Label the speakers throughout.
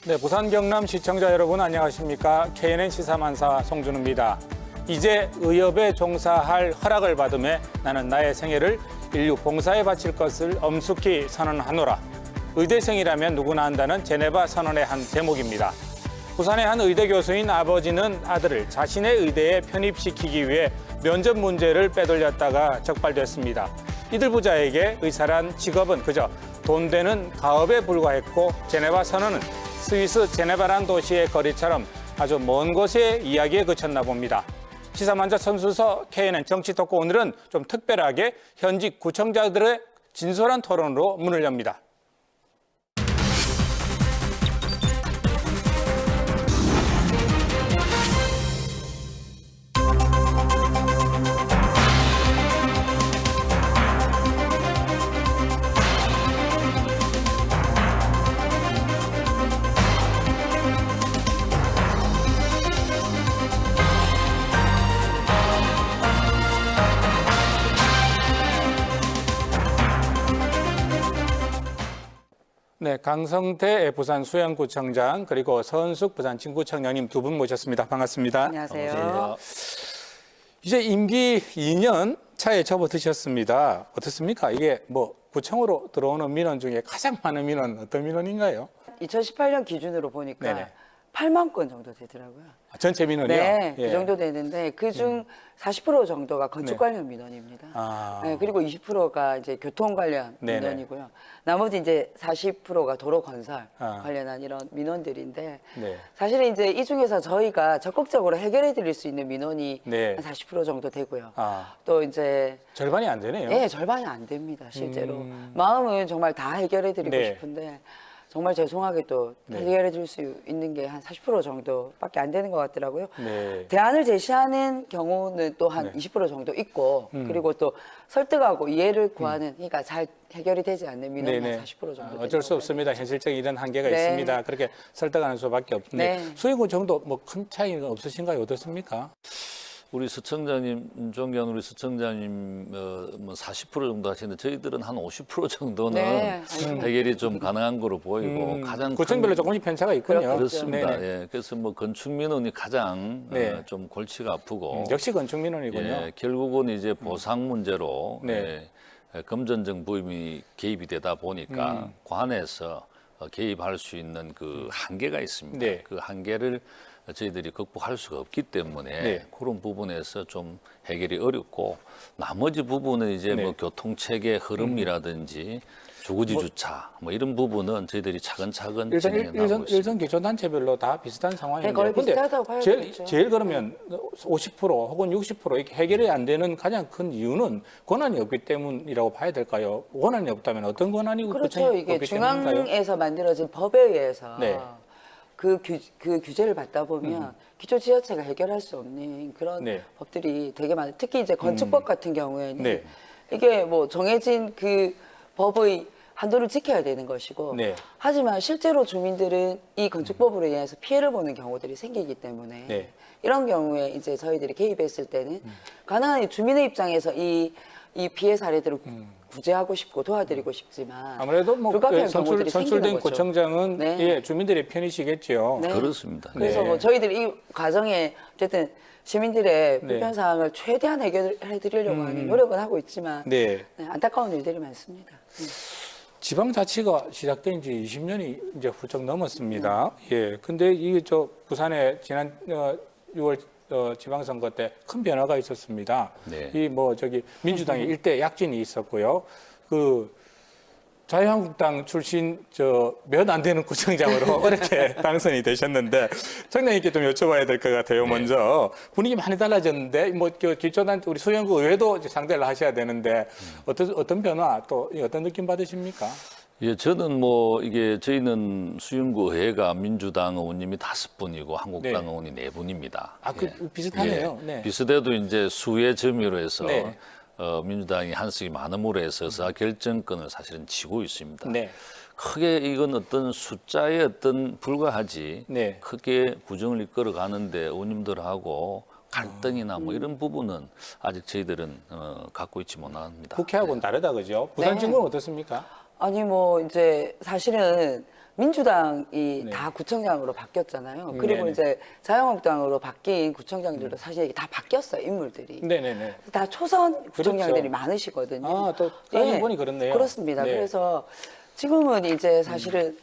Speaker 1: 네, 부산 경남 시청자 여러분 안녕하십니까? KNN 시사만사 송준우입니다. 이제 의협에 종사할 허락을 받음에 나는 나의 생애를 인류 봉사에 바칠 것을 엄숙히 선언하노라. 의대생이라면 누구나 한다는 제네바 선언의 한 대목입니다. 부산의 한 의대 교수인 아버지는 아들을 자신의 의대에 편입시키기 위해 면접 문제를 빼돌렸다가 적발됐습니다. 이들 부자에게 의사란 직업은 그저 돈 되는 가업에 불과했고 제네바 선언은 스위스 제네바란 도시의 거리처럼 아주 먼 곳의 이야기에 그쳤나 봅니다. 시사만자 선수서 KNN 정치 토크 오늘은 좀 특별하게 현직 구청장들의 진솔한 토론으로 문을 엽니다. 네, 강성태 부산 수영구청장 그리고 서은숙 부산 진구청장님 두 분 모셨습니다. 반갑습니다.
Speaker 2: 안녕하세요.
Speaker 1: 반갑습니다. 이제 임기 2년 차에 접어드셨습니다. 어떻습니까? 이게 뭐 구청으로 들어오는 민원 중에 가장 많은 민원 어떤 민원인가요?
Speaker 2: 2018년 기준으로 보니까
Speaker 1: 네네.
Speaker 2: 8만 건 정도 되더라고요.
Speaker 1: 전체 민원이요?
Speaker 2: 네,
Speaker 1: 예.
Speaker 2: 그 정도 되는데 그중 40% 정도가 건축 관련 민원입니다.
Speaker 1: 아.
Speaker 2: 네, 그리고 20%가 이제 교통 관련
Speaker 1: 네네.
Speaker 2: 민원이고요. 나머지 이제 40%가 도로 건설
Speaker 1: 아.
Speaker 2: 관련한 이런 민원들인데
Speaker 1: 네.
Speaker 2: 사실은 이제 이 중에서 저희가 적극적으로 해결해 드릴 수 있는 민원이
Speaker 1: 네.
Speaker 2: 한 40% 정도 되고요.
Speaker 1: 아,
Speaker 2: 또 이제
Speaker 1: 절반이 안 되네요.
Speaker 2: 예, 절반이 안 됩니다, 실제로. 마음은 정말 다 해결해 드리고
Speaker 1: 네.
Speaker 2: 싶은데 정말 죄송하게 또
Speaker 1: 네.
Speaker 2: 해결해 줄 수 있는 게 한 40% 정도밖에 안 되는 것 같더라고요.
Speaker 1: 네.
Speaker 2: 대안을 제시하는 경우는 또 한
Speaker 1: 네.
Speaker 2: 20% 정도 있고 그리고 또 설득하고 이해를 구하는 그러니까 잘 해결이 되지 않는 민원이
Speaker 1: 네네.
Speaker 2: 한 40% 정도 되는
Speaker 1: 어쩔 수
Speaker 2: 것
Speaker 1: 없습니다. 현실적인 이런 한계가
Speaker 2: 네.
Speaker 1: 있습니다. 그렇게 설득하는 수밖에 없는데
Speaker 2: 네.
Speaker 1: 수익구청도 뭐 큰 차이가 없으신가요? 어떻습니까?
Speaker 3: 우리 서청장님, 존경하는 우리 서청장님 뭐 40% 정도 하시는데 저희들은 한 50% 정도는
Speaker 2: 네,
Speaker 3: 해결이 좀 가능한 거로 보이고 가장
Speaker 1: 구청별로 조금씩 편차가 있군요.
Speaker 3: 그렇습니다.
Speaker 1: 네네.
Speaker 3: 예, 그래서 뭐 건축 민원이 가장
Speaker 1: 네.
Speaker 3: 좀 골치가 아프고
Speaker 1: 역시 건축 민원이군요.
Speaker 3: 예, 결국은 이제 보상 문제로
Speaker 1: 네.
Speaker 3: 금전적 부임이 개입이 되다 보니까 관에서 개입할 수 있는 그 한계가 있습니다.
Speaker 1: 네.
Speaker 3: 그 한계를 저희들이 극복할 수가 없기 때문에
Speaker 1: 네.
Speaker 3: 그런 부분에서 좀 해결이 어렵고 나머지 부분은 이제
Speaker 1: 네.
Speaker 3: 뭐 교통체계 흐름이라든지 주거지 주차 뭐 이런 부분은 저희들이 차근차근 진행해 나가고 있습니다.
Speaker 1: 일선 기초단체별로 다 비슷한 상황인데
Speaker 2: 네, 거의 비슷하다고 봐야 되겠죠.
Speaker 1: 제일 그러면 50% 혹은 60% 이렇게 해결이 안 되는 가장 큰 이유는 권한이 없기 때문이라고 봐야 될까요? 권한이 없다면 어떤 권한이
Speaker 2: 그렇죠. 이게
Speaker 1: 없기 때문인가요?
Speaker 2: 중앙에서 만들어진 법에 의해서
Speaker 1: 네.
Speaker 2: 그 규제를 받다 보면 기초 지자체가 해결할 수 없는 그런
Speaker 1: 네.
Speaker 2: 법들이 되게 많아요. 특히 이제 건축법 같은 경우에는
Speaker 1: 네.
Speaker 2: 이게 뭐 정해진 그 법의 한도를 지켜야 되는 것이고
Speaker 1: 네.
Speaker 2: 하지만 실제로 주민들은 이 건축법으로 인해서 피해를 보는 경우들이 생기기 때문에
Speaker 1: 네.
Speaker 2: 이런 경우에 이제 저희들이 개입했을 때는 가능한 주민의 입장에서 이 피해 사례들을 구제하고 싶고 도와드리고 싶지만
Speaker 1: 아무래도 뭐
Speaker 2: 불가피한 경우들이
Speaker 1: 선출된
Speaker 2: 생기는 거죠.
Speaker 1: 구청장은
Speaker 2: 네.
Speaker 1: 예, 주민들의 편이시겠죠.
Speaker 2: 네.
Speaker 3: 그렇습니다.
Speaker 2: 그래서
Speaker 1: 네.
Speaker 2: 뭐 저희들이 이 과정에 어쨌든 시민들의
Speaker 1: 네.
Speaker 2: 불편 사항을 최대한 해결해 드리려고 하는 노력은 하고 있지만
Speaker 1: 네.
Speaker 2: 네, 안타까운 일들이 많습니다.
Speaker 1: 지방자치가 시작된 지 20년이 이제 훌쩍 넘었습니다. 예. 근데 이 부산에 지난 6월 지방선거 때 큰 변화가 있었습니다.
Speaker 3: 네.
Speaker 1: 이 민주당의 일대 약진이 있었고요. 그 자유한국당 출신 몇 안 되는 구청장으로 어렵게 당선이 되셨는데 청장님께 좀 여쭤봐야 될 것 같아요. 먼저 분위기 많이 달라졌는데 뭐 기초단 우리 수영구 의회도 이제 상대를 하셔야 되는데 어떤 변화 또 어떤 느낌 받으십니까?
Speaker 3: 예, 저는 뭐 이게 저희는 수윤구 의회가 민주당 의원님이 5분이고 한국당
Speaker 1: 네.
Speaker 3: 의원이 4분입니다.
Speaker 1: 아, 비슷하네요. 네.
Speaker 3: 비슷해도 이제 수의 점유로 해서
Speaker 1: 네.
Speaker 3: 민주당이 한석이 많음으로 해서 결정권을 사실은 쥐고 있습니다.
Speaker 1: 네.
Speaker 3: 크게 이건 어떤 숫자에 불과하지
Speaker 1: 네.
Speaker 3: 크게 구정을 이끌어 가는데 의원님들하고 갈등이나 뭐 이런 부분은 아직 저희들은 갖고 있지 못합니다.
Speaker 1: 국회하고는 다르다 그죠? 부산
Speaker 2: 네.
Speaker 1: 친구는 어떻습니까?
Speaker 2: 아니 뭐 이제 사실은 민주당이
Speaker 1: 네.
Speaker 2: 다 구청장으로 바뀌었잖아요. 그리고
Speaker 1: 네네.
Speaker 2: 이제 자유한국당으로 바뀐 구청장들도 사실 이게 다 바뀌었어요, 인물들이.
Speaker 1: 네네네.
Speaker 2: 다 초선 구청장들이
Speaker 1: 그렇죠.
Speaker 2: 많으시거든요.
Speaker 1: 아, 또 따지고 보니 그렇네요.
Speaker 2: 그렇습니다.
Speaker 1: 네.
Speaker 2: 그래서 지금은 이제 사실은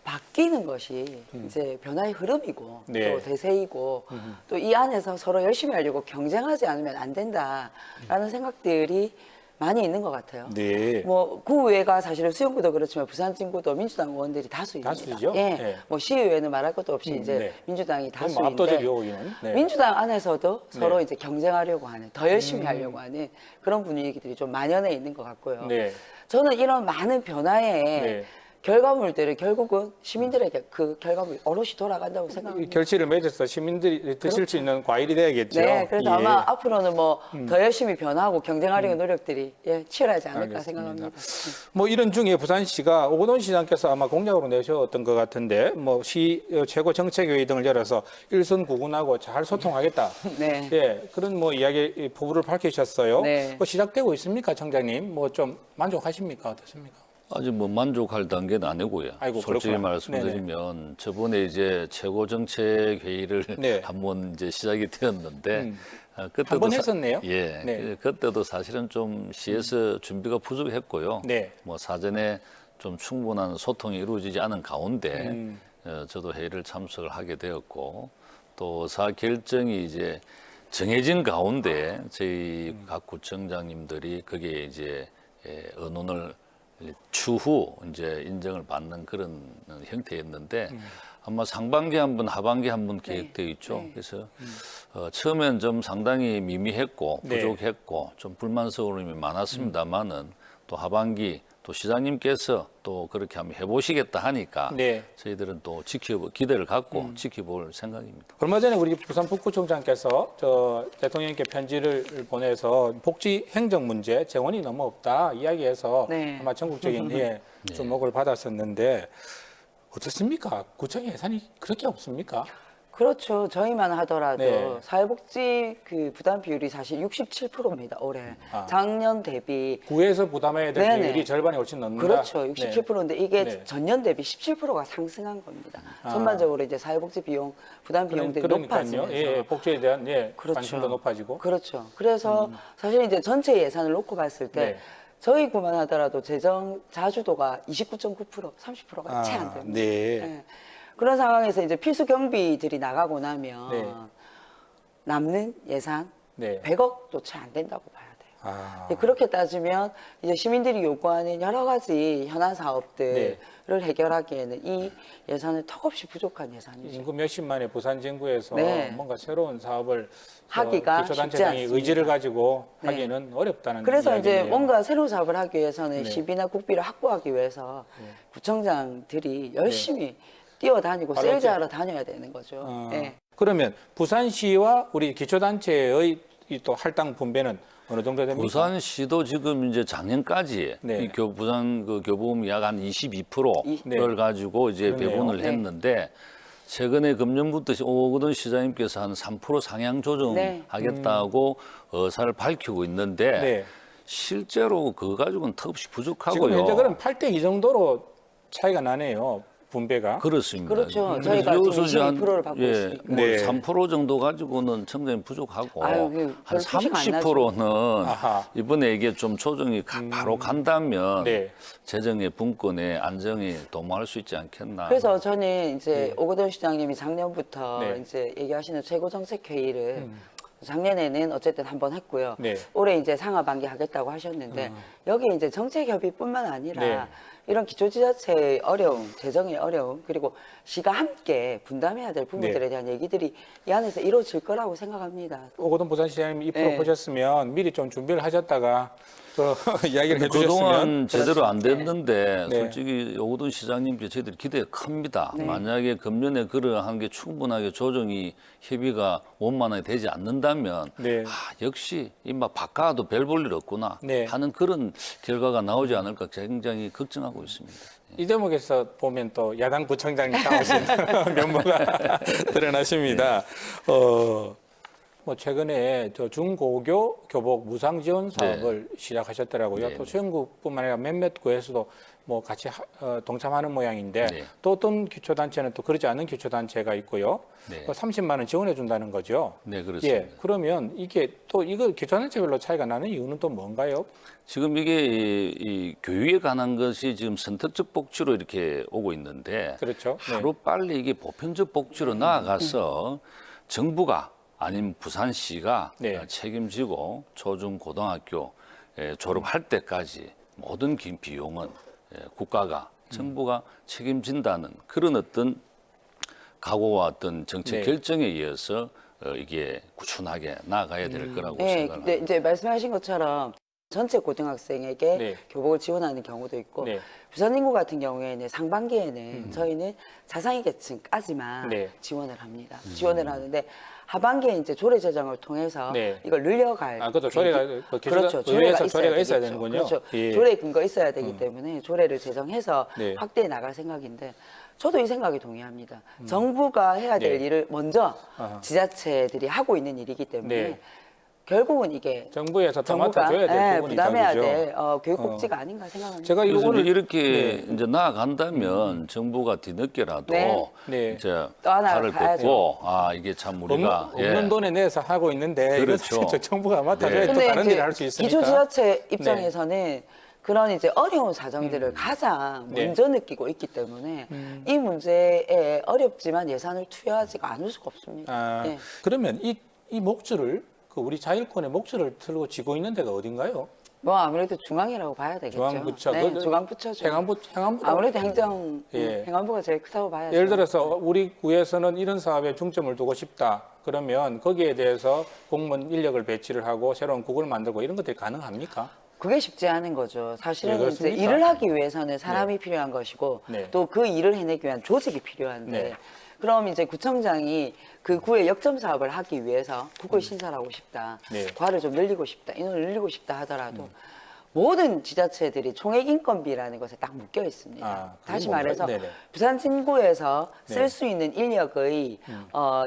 Speaker 2: 바뀌는 것이 이제 변화의 흐름이고
Speaker 1: 네.
Speaker 2: 또 대세이고 또 이 안에서 서로 열심히 하려고 경쟁하지 않으면 안 된다라는 생각들이 많이 있는 것 같아요.
Speaker 1: 네.
Speaker 2: 뭐 구의회가 사실은 수영구도 그렇지만 부산 진구도 민주당 의원들이 다수입니다.
Speaker 1: 다수죠?
Speaker 2: 예.
Speaker 1: 네.
Speaker 2: 뭐 시의회는 말할 것도 없이 이제
Speaker 1: 네.
Speaker 2: 민주당이
Speaker 1: 그럼
Speaker 2: 다수인데
Speaker 1: 압도적 요인은 네.
Speaker 2: 민주당 안에서도 서로
Speaker 1: 네.
Speaker 2: 이제 경쟁하려고 하는 더 열심히 하려고 하는 그런 분위기들이 좀 만연해 있는 것 같고요.
Speaker 1: 네.
Speaker 2: 저는 이런 많은 변화의
Speaker 1: 네.
Speaker 2: 결과물들을 결국은 시민들에게 그 결과물이 오롯이 돌아간다고
Speaker 1: 이
Speaker 2: 생각합니다.
Speaker 1: 결실을 맺어서 시민들이 드실 수 있는 과일이 돼야겠죠.
Speaker 2: 네, 그래서
Speaker 1: 예.
Speaker 2: 아마 앞으로는 뭐 더 열심히 변하고 경쟁하려는 노력들이 치열하지 않을까
Speaker 1: 알겠습니다.
Speaker 2: 생각합니다.
Speaker 1: 뭐 이런 중에 부산시가 오거돈 시장께서 아마 공약으로 내셨던 것 같은데 뭐 시 최고 정책회의 등을 열어서 일선 구군하고 잘 소통하겠다.
Speaker 2: 네.
Speaker 1: 예, 그런 뭐 이야기 포부를 밝히셨어요.
Speaker 2: 네.
Speaker 1: 뭐 시작되고 있습니까, 청장님? 뭐 좀 만족하십니까, 어떻습니까?
Speaker 3: 아직 뭐 만족할 단계는 아니고요.
Speaker 1: 아이고,
Speaker 3: 솔직히
Speaker 1: 그렇구나.
Speaker 3: 말씀드리면 저번에 이제 최고 정책 회의를
Speaker 1: 네.
Speaker 3: 한번 이제 시작이 되었는데 그때도
Speaker 1: 한번 했었네요.
Speaker 3: 예,
Speaker 1: 네.
Speaker 3: 그때도 사실은 좀 시에서 준비가 부족했고요.
Speaker 1: 네.
Speaker 3: 뭐 사전에 좀 충분한 소통이 이루어지지 않은 가운데 저도 회의를 참석을 하게 되었고 또 의사 결정이 이제 정해진 가운데 저희 각 구청장님들이 거기에 이제 의논을 추후 이제 인정을 받는 그런 형태였는데 아마 상반기 한 번, 하반기 한 번 계획되어 있죠.
Speaker 2: 네.
Speaker 3: 그래서 처음엔 좀 상당히 미미했고
Speaker 1: 네.
Speaker 3: 부족했고 좀 불만스러움이 많았습니다만은 또 하반기 또 시장님께서 또 그렇게 한번 해보시겠다 하니까
Speaker 1: 네.
Speaker 3: 저희들은 또 기대를 갖고 지켜볼 생각입니다.
Speaker 1: 얼마 전에 우리 부산 북구청장께서 저 대통령께 편지를 보내서 복지 행정 문제 재원이 너무 없다 이야기해서
Speaker 2: 네.
Speaker 1: 아마 전국적인 주목을 받았었는데 어떻습니까? 구청 예산이 그렇게 없습니까?
Speaker 2: 그렇죠. 저희만 하더라도
Speaker 1: 네.
Speaker 2: 사회복지 그 부담 비율이 사실 67%입니다. 올해.
Speaker 1: 아.
Speaker 2: 작년 대비
Speaker 1: 구에서 부담해야 될
Speaker 2: 네네.
Speaker 1: 비율이 절반이 훨씬 넘는다.
Speaker 2: 그렇죠. 67%인데 이게
Speaker 1: 네.
Speaker 2: 전년 대비 17%가 상승한 겁니다.
Speaker 1: 아.
Speaker 2: 전반적으로 이제 사회복지 비용, 부담 비용들이
Speaker 1: 그러니까요.
Speaker 2: 높아지면서
Speaker 1: 예, 복지에 대한
Speaker 2: 그렇죠.
Speaker 1: 관심도 높아지고.
Speaker 2: 그렇죠. 그래서 사실 이제 전체 예산을 놓고 봤을 때
Speaker 1: 네.
Speaker 2: 저희 구만 하더라도 재정 자주도가 29.9%, 30%가 채 안 됩니다.
Speaker 1: 네.
Speaker 2: 예. 그런 상황에서 이제 필수 경비들이 나가고 나면
Speaker 1: 네.
Speaker 2: 남는 예산
Speaker 1: 네.
Speaker 2: 100억도 채 안 된다고 봐야 돼요.
Speaker 1: 아.
Speaker 2: 그렇게 따지면 이제 시민들이 요구하는 여러 가지 현안 사업들을
Speaker 1: 네.
Speaker 2: 해결하기에는 이 예산은 턱없이 부족한 예산이죠.
Speaker 1: 인구 몇십만의 부산 진구에서
Speaker 2: 네.
Speaker 1: 뭔가 새로운 사업을
Speaker 2: 하기가
Speaker 1: 기초단체장이
Speaker 2: 쉽지 않습니다.
Speaker 1: 의지를 가지고
Speaker 2: 네.
Speaker 1: 하기는 어렵다는
Speaker 2: 그래서 이제
Speaker 1: 이야기네요.
Speaker 2: 뭔가 새로운 사업을 하기 위해서는
Speaker 1: 네.
Speaker 2: 시비나 국비를 확보하기 위해서 구청장들이 열심히 뛰어다니고
Speaker 1: 바로
Speaker 2: 세일즈하러 다녀야 되는 거죠. 예.
Speaker 1: 그러면 부산시와 우리 기초단체의 이 또 할당 분배는 어느 정도 됩니까?
Speaker 3: 부산시도 지금 이제 작년까지
Speaker 1: 네.
Speaker 3: 이 부산 그 교부금이 약 한 22%를
Speaker 1: 네.
Speaker 3: 가지고 이제
Speaker 1: 그러네요.
Speaker 3: 배분을
Speaker 2: 네.
Speaker 3: 했는데 최근에 금년부터 오거돈 시장님께서 한 3% 상향
Speaker 2: 네.
Speaker 3: 조정하겠다고 의사를 밝히고 있는데
Speaker 1: 네.
Speaker 3: 실제로 그거 가지고는 턱없이 부족하고요.
Speaker 1: 지금 현재 그럼 8대 2 정도로 차이가 나네요. 분배가.
Speaker 3: 그렇습니다.
Speaker 2: 그렇죠. 저희가
Speaker 3: 그래서
Speaker 2: 지금
Speaker 3: 한
Speaker 2: 22%를 받고
Speaker 3: 예,
Speaker 2: 있으니까.
Speaker 3: 뭐
Speaker 1: 네.
Speaker 3: 3% 정도 가지고는 청장이 부족하고
Speaker 2: 아유, 별
Speaker 3: 한
Speaker 2: 표시가 안 나죠.
Speaker 3: 30%는
Speaker 1: 아하.
Speaker 3: 이번에 이게 좀 조정이 바로 간다면
Speaker 1: 네.
Speaker 3: 재정의 분권의 안정이 도모할 수 있지 않겠나.
Speaker 2: 그래서 저는 이제 오거돈 시장님이 작년부터
Speaker 1: 네.
Speaker 2: 이제 얘기하시는 최고 정책 회의를 작년에는 어쨌든 한번 했고요.
Speaker 1: 네.
Speaker 2: 올해 이제 상하반기 하겠다고 하셨는데 여기 이제 정책 협의뿐만 아니라
Speaker 1: 네.
Speaker 2: 이런 기초지자체의 어려움, 재정의 어려움, 그리고 시가 함께 분담해야 될 부분들에
Speaker 1: 네.
Speaker 2: 대한 얘기들이 이 안에서 이루어질 거라고 생각합니다.
Speaker 1: 오거돈 부산시장님 이 프로
Speaker 2: 네.
Speaker 1: 보셨으면 미리 좀 준비를 하셨다가 그 이야기를 해주셨으면
Speaker 3: 그동안 제대로 안
Speaker 2: 그렇죠.
Speaker 3: 됐는데
Speaker 1: 네.
Speaker 3: 솔직히 오거돈 시장님께 저희들이 기대가 큽니다.
Speaker 2: 네.
Speaker 3: 만약에 금년에 그러한 게 충분하게 조정이 협의가 원만하게 되지 않는다면
Speaker 1: 네.
Speaker 3: 역시 이막 바꿔도 별 볼 일 없구나
Speaker 1: 네.
Speaker 3: 하는 그런 결과가 나오지 않을까 굉장히 걱정하고 있습니다.
Speaker 1: 이 대목에서 보면 또 야당 부청장님 나오신 면모가 드러나십니다. 뭐 최근에 저 중고교 교복 무상 지원 사업을 시작하셨더라고요.
Speaker 3: 네.
Speaker 1: 또 수영구뿐만 아니라 몇몇 구에서도 뭐 같이 동참하는 모양인데
Speaker 3: 네.
Speaker 1: 또 어떤 기초단체는 또 그러지 않은 기초단체가 있고요.
Speaker 3: 네.
Speaker 1: 30만 원 지원해 준다는 거죠.
Speaker 3: 네, 그렇습니다.
Speaker 1: 예, 그러면 이게 또 이거 기초단체별로 차이가 나는 이유는 또 뭔가요?
Speaker 3: 지금 이게 이 교육에 관한 것이 지금 선택적 복지로 이렇게 오고 있는데
Speaker 1: 그렇죠. 네.
Speaker 3: 하루 빨리 이게 보편적 복지로 나아가서 정부가 아니면 부산시가
Speaker 1: 네.
Speaker 3: 책임지고 초중 고등학교 졸업할 때까지 모든 비용은 국가가 정부가 책임진다는 그런 어떤 각오와 어떤 정책
Speaker 1: 네.
Speaker 3: 결정에 의해서 이게 꾸준하게 나아가야 될 거라고
Speaker 2: 네,
Speaker 3: 생각합니다.
Speaker 2: 근데 이제 말씀하신 것처럼 전체 고등학생에게
Speaker 1: 네.
Speaker 2: 교복을 지원하는 경우도 있고
Speaker 1: 네.
Speaker 2: 부산인구 같은 경우에는 상반기에는 저희는 자상위 계층까지만
Speaker 1: 네.
Speaker 2: 지원을 합니다. 지원을 하는데 하반기에 이제 조례 제정을 통해서
Speaker 1: 네.
Speaker 2: 이걸 늘려갈
Speaker 1: 그것도 조례가
Speaker 2: 그렇죠.
Speaker 1: 의회에서 조례가 있어야
Speaker 2: 되겠죠.
Speaker 1: 되는군요.
Speaker 2: 그렇죠.
Speaker 1: 예.
Speaker 2: 조례 근거 있어야 되기 때문에 조례를 제정해서
Speaker 1: 네.
Speaker 2: 확대해 나갈 생각인데 저도 이 생각에 동의합니다. 정부가 해야 될
Speaker 1: 네.
Speaker 2: 일을 먼저
Speaker 1: 아하.
Speaker 2: 지자체들이 하고 있는 일이기 때문에
Speaker 1: 네.
Speaker 2: 결국은 이게
Speaker 1: 정부에서 다
Speaker 2: 정부가
Speaker 1: 맡아줘야 될 부분이다.
Speaker 2: 부담해야
Speaker 1: 그죠?
Speaker 2: 될 교육 복지가 아닌가 생각합니다.
Speaker 1: 제가 이거
Speaker 3: 그래서
Speaker 1: 오늘
Speaker 3: 이렇게 이제 나아간다면 정부가 뒤늦게라도
Speaker 2: 네.
Speaker 1: 네.
Speaker 3: 이제
Speaker 2: 또 하나
Speaker 3: 팔을
Speaker 2: 가야죠.
Speaker 3: 걷고 이게 참 우리가
Speaker 1: 없는 돈에 내서 하고 있는데
Speaker 3: 그렇죠.
Speaker 1: 이거 정부가 맡아줘야
Speaker 3: 네.
Speaker 1: 또
Speaker 2: 근데
Speaker 1: 다른
Speaker 2: 이제
Speaker 1: 일을 할 수 있으니까.
Speaker 2: 기초지자체 입장에서는 그런 이제 어려운 사정들을 가장
Speaker 1: 네.
Speaker 2: 먼저 느끼고 있기 때문에 이 문제에 어렵지만 예산을 투여하지가 않을 수가 없습니다. 네.
Speaker 1: 그러면 이 목줄을 우리 자율권의 목줄을 틀고 쥐고 있는 데가 어딘가요?
Speaker 2: 뭐 아무래도 중앙이라고 봐야 되겠죠.
Speaker 1: 중앙부처.
Speaker 2: 네,
Speaker 1: 그
Speaker 2: 중앙부처죠.
Speaker 1: 행안부
Speaker 2: 아무래도 행정
Speaker 1: 예.
Speaker 2: 행안부가 제일 크다고 봐야죠.
Speaker 1: 예를 들어서 우리 구에서는 이런 사업에 중점을 두고 싶다. 그러면 거기에 대해서 공무원 인력을 배치를 하고 새로운 국을 만들고 이런 것들이 가능합니까?
Speaker 2: 그게 쉽지 않은 거죠.
Speaker 1: 네,
Speaker 2: 사실은 이제
Speaker 1: 그렇습니까?
Speaker 2: 일을 하기 위해서는 사람이 필요한 것이고
Speaker 1: 네.
Speaker 2: 또 그 일을 해내기 위한 조직이 필요한데
Speaker 1: 네.
Speaker 2: 그럼 이제 구청장이 그 구의 역점 사업을 하기 위해서 국을 신설하고 싶다,
Speaker 1: 네.
Speaker 2: 과를 좀 늘리고 싶다, 인원을 늘리고 싶다 하더라도 모든 지자체들이 총액 인건비라는 것에 딱 묶여 있습니다.
Speaker 1: 그게
Speaker 2: 다시
Speaker 1: 뭔가요?
Speaker 2: 말해서
Speaker 1: 네네.
Speaker 2: 부산 진구에서
Speaker 1: 네.
Speaker 2: 쓸 수 있는 인력의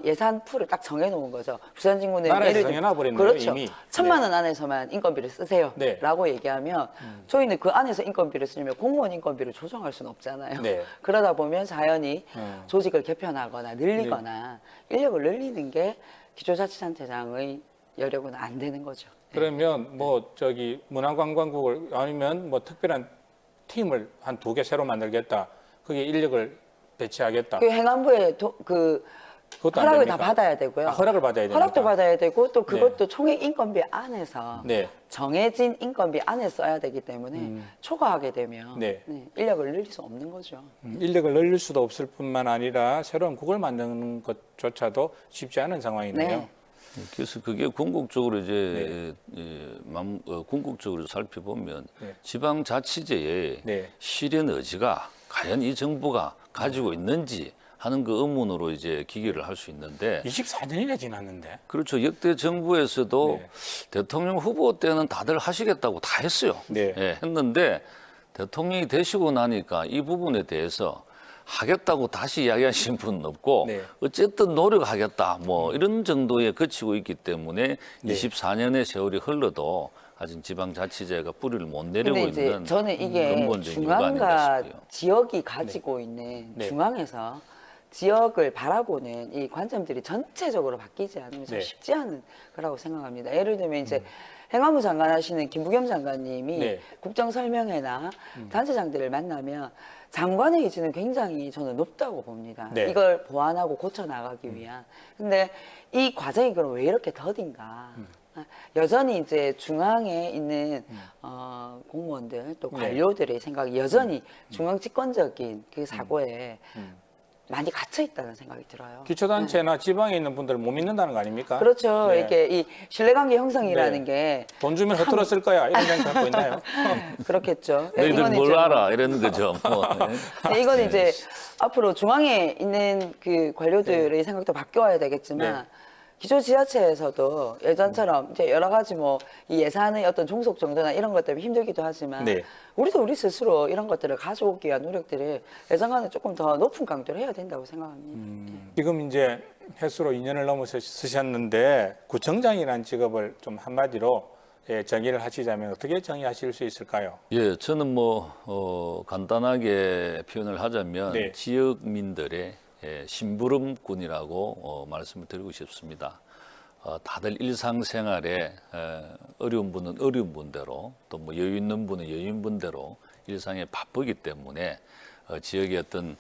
Speaker 2: 예산 풀을 딱 정해놓은 거죠. 부산 진구는
Speaker 1: 나라에서
Speaker 2: 예를
Speaker 1: 정해놔버렸네요,
Speaker 2: 그렇죠.
Speaker 1: 이미.
Speaker 2: 1,000만 원 안에서만 인건비를 쓰세요라고
Speaker 1: 네.
Speaker 2: 얘기하면 저희는 그 안에서 인건비를 쓰려면 공무원 인건비를 조정할 수는 없잖아요.
Speaker 1: 네.
Speaker 2: 그러다 보면 자연히 조직을 개편하거나 늘리거나 인력을 늘리는 게 기초자치단체장의 여력은 안 되는 거죠.
Speaker 1: 그러면 뭐 문화관광국을 아니면 뭐 특별한 팀을 한 2개 새로 만들겠다. 그게 인력을 배치하겠다.
Speaker 2: 그 행안부에
Speaker 1: 그것도 안
Speaker 2: 허락을
Speaker 1: 됩니까?
Speaker 2: 다 받아야 되고요.
Speaker 1: 허락을 받아야 됩니까?
Speaker 2: 허락도 받아야 되고 또 그것도 총액 인건비 안에서
Speaker 1: 네.
Speaker 2: 정해진 인건비 안에 써야 되기 때문에 초과하게 되면
Speaker 1: 네.
Speaker 2: 인력을 늘릴 수 없는 거죠.
Speaker 1: 인력을 늘릴 수도 없을 뿐만 아니라 새로운 국을 만드는 것조차도 쉽지 않은 상황이네요.
Speaker 2: 네.
Speaker 3: 그래서 그게 궁극적으로 이제 궁극적으로 살펴보면
Speaker 1: 네.
Speaker 3: 지방자치제의
Speaker 1: 네.
Speaker 3: 실현 의지가 과연 이 정부가 가지고 있는지 하는 그 의문으로 이제 기기를 할 수 있는데
Speaker 1: 24년이나 지났는데.
Speaker 3: 그렇죠. 역대 정부에서도
Speaker 1: 네.
Speaker 3: 대통령 후보 때는 다들 하시겠다고 다 했어요.
Speaker 1: 네.
Speaker 3: 예, 했는데 대통령이 되시고 나니까 이 부분에 대해서 하겠다고 다시 이야기하신 분은 없고
Speaker 1: 네.
Speaker 3: 어쨌든 노력하겠다 뭐 이런 정도에 그치고 있기 때문에
Speaker 1: 네.
Speaker 3: 24년의 세월이 흘러도 아직 지방자치제가 뿌리를 못 내리고
Speaker 2: 근데 이제
Speaker 3: 있는
Speaker 2: 저는 이게
Speaker 3: 근본적인 이유가 아닌가
Speaker 2: 중앙과
Speaker 3: 싶어요.
Speaker 2: 지역이 가지고 있는
Speaker 1: 네.
Speaker 2: 중앙에서 지역을 바라보는 이 관점들이 전체적으로 바뀌지 않으면 참
Speaker 1: 네.
Speaker 2: 쉽지 않은 거라고 생각합니다. 예를 들면 이제 행안부 장관 하시는 김부겸 장관님이
Speaker 1: 네.
Speaker 2: 국정 설명회나 단체장들을 만나면 장관의 의지는 굉장히 저는 높다고 봅니다.
Speaker 1: 네.
Speaker 2: 이걸 보완하고 고쳐 나가기 위한. 근데 이 과정이 그럼 왜 이렇게 더딘가? 여전히 이제 중앙에 있는 공무원들 또
Speaker 1: 네.
Speaker 2: 관료들의 생각이 여전히 중앙 집권적인 그 사고에 많이 갇혀 있다는 생각이 들어요.
Speaker 1: 기초단체나 지방에 있는 분들을 못 믿는다는 거 아닙니까?
Speaker 2: 그렇죠.
Speaker 1: 네.
Speaker 2: 이게 이 신뢰관계 형성이라는
Speaker 1: 네.
Speaker 2: 게
Speaker 1: 돈 주면 흩어졌을 거야. 이런 생각 갖고 있나요?
Speaker 2: 그렇겠죠.
Speaker 3: 너희들
Speaker 2: 이건
Speaker 3: 뭘
Speaker 2: 이제 뭐-
Speaker 3: 알아 이런 거죠. 뭐.
Speaker 2: 네, 이건 이제 앞으로 중앙에 있는 그 관료들의 생각도 바뀌어야 되겠지만
Speaker 1: 네.
Speaker 2: 기초지자체에서도 예전처럼 이제 여러 가지 뭐 이 예산의 어떤 종속 정도나 이런 것 때문에 힘들기도 하지만
Speaker 1: 네.
Speaker 2: 우리도 우리 스스로 이런 것들을 가져오기 위한 노력들을 예전과는 조금 더 높은 강도를 해야 된다고 생각합니다.
Speaker 1: 지금 이제 횟수로 2년을 넘어서 쓰셨는데 구청장이라는 직업을 좀 한마디로 정의를 하시자면 어떻게 정의하실 수 있을까요?
Speaker 3: 예, 저는 간단하게 표현을 하자면
Speaker 1: 네.
Speaker 3: 지역민들의 심부름꾼이라고 말씀을 드리고 싶습니다. 다들 일상생활에 어려운 분은 어려운 분대로 또 여유 있는 분은 여유 있는 분대로 일상에 바쁘기 때문에 지역의 어떤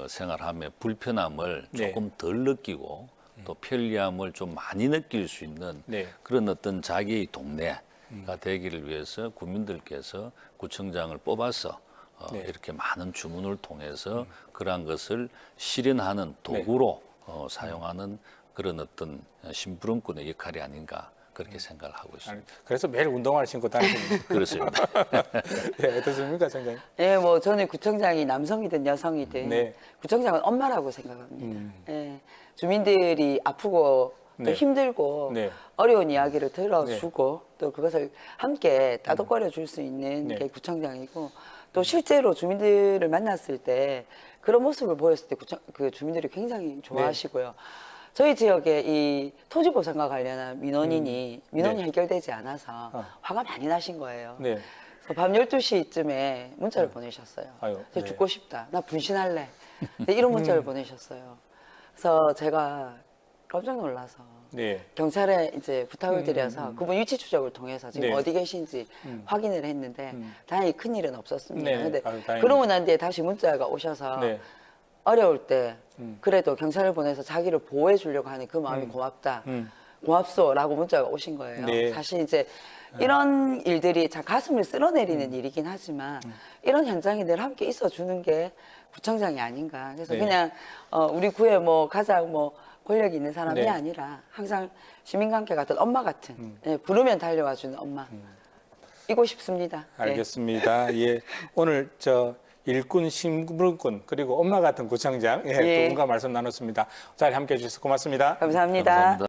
Speaker 3: 생활함의 불편함을
Speaker 1: 네.
Speaker 3: 조금 덜 느끼고 또 편리함을 좀 많이 느낄 수 있는
Speaker 1: 네.
Speaker 3: 그런 어떤 자기의 동네가 되기를 위해서 국민들께서 구청장을 뽑아서
Speaker 1: 네.
Speaker 3: 이렇게 많은 주문을 통해서 그러한 것을 실현하는 도구로 사용하는 그런 어떤 심부름꾼의 역할이 아닌가 그렇게 생각을 하고 있습니다.
Speaker 1: 그래서 매일 운동화를 신고 다니십니다.
Speaker 3: 그렇습니다.
Speaker 1: 네, 어떻습니까, 청장님?
Speaker 2: 예, 뭐 저는 구청장이 남성이든 여성이든
Speaker 1: 네.
Speaker 2: 구청장은 엄마라고 생각합니다. 예, 주민들이 아프고 또
Speaker 1: 네.
Speaker 2: 힘들고
Speaker 1: 네.
Speaker 2: 어려운 이야기를 들어주고 또 그것을 함께 따독거려 줄 수 있는
Speaker 1: 네.
Speaker 2: 게 구청장이고 또 실제로 주민들을 만났을 때 그런 모습을 보였을 때 그 주민들이 굉장히 좋아하시고요. 저희 지역에 이 토지 보상과 관련한 민원이
Speaker 1: 네.
Speaker 2: 해결되지 않아서 화가 많이 나신 거예요.
Speaker 1: 네.
Speaker 2: 그래서 밤 12시쯤에 문자를 보내셨어요.
Speaker 1: 아유,
Speaker 2: 저
Speaker 1: 네.
Speaker 2: 죽고 싶다. 나 분신할래. 네, 이런 문자를 보내셨어요. 그래서 제가 깜짝 놀라서
Speaker 1: 네.
Speaker 2: 경찰에 이제 부탁을 드려서 그분 위치 추적을 통해서 지금
Speaker 1: 네.
Speaker 2: 어디 계신지 확인을 했는데 다행히 큰 일은 없었습니다.
Speaker 1: 네.
Speaker 2: 근데
Speaker 1: 아유, 다행입니다.
Speaker 2: 그러고 난 뒤에 다시 문자가 오셔서
Speaker 1: 네.
Speaker 2: 어려울 때 그래도 경찰을 보내서 자기를 보호해 주려고 하는 그 마음이 고맙다. 고맙소라고 문자가 오신 거예요.
Speaker 1: 네.
Speaker 2: 사실 이제 이런 일들이 참 가슴을 쓸어내리는 일이긴 하지만 이런 현장에 늘 함께 있어주는 게 구청장이 아닌가. 그래서
Speaker 1: 네.
Speaker 2: 그냥 우리 구에 가장 권력이 있는 사람이
Speaker 1: 네.
Speaker 2: 아니라 항상 시민과 함께 같은 엄마 같은 예, 부르면 달려와주는 엄마. 이고 싶습니다. 예.
Speaker 1: 알겠습니다. 예. 오늘 일꾼, 심부름꾼, 그리고 엄마 같은 구청장 두
Speaker 2: 예.
Speaker 1: 분과 말씀 나눴습니다. 잘 함께 해주셔서 고맙습니다.
Speaker 2: 감사합니다.
Speaker 3: 감사합니다.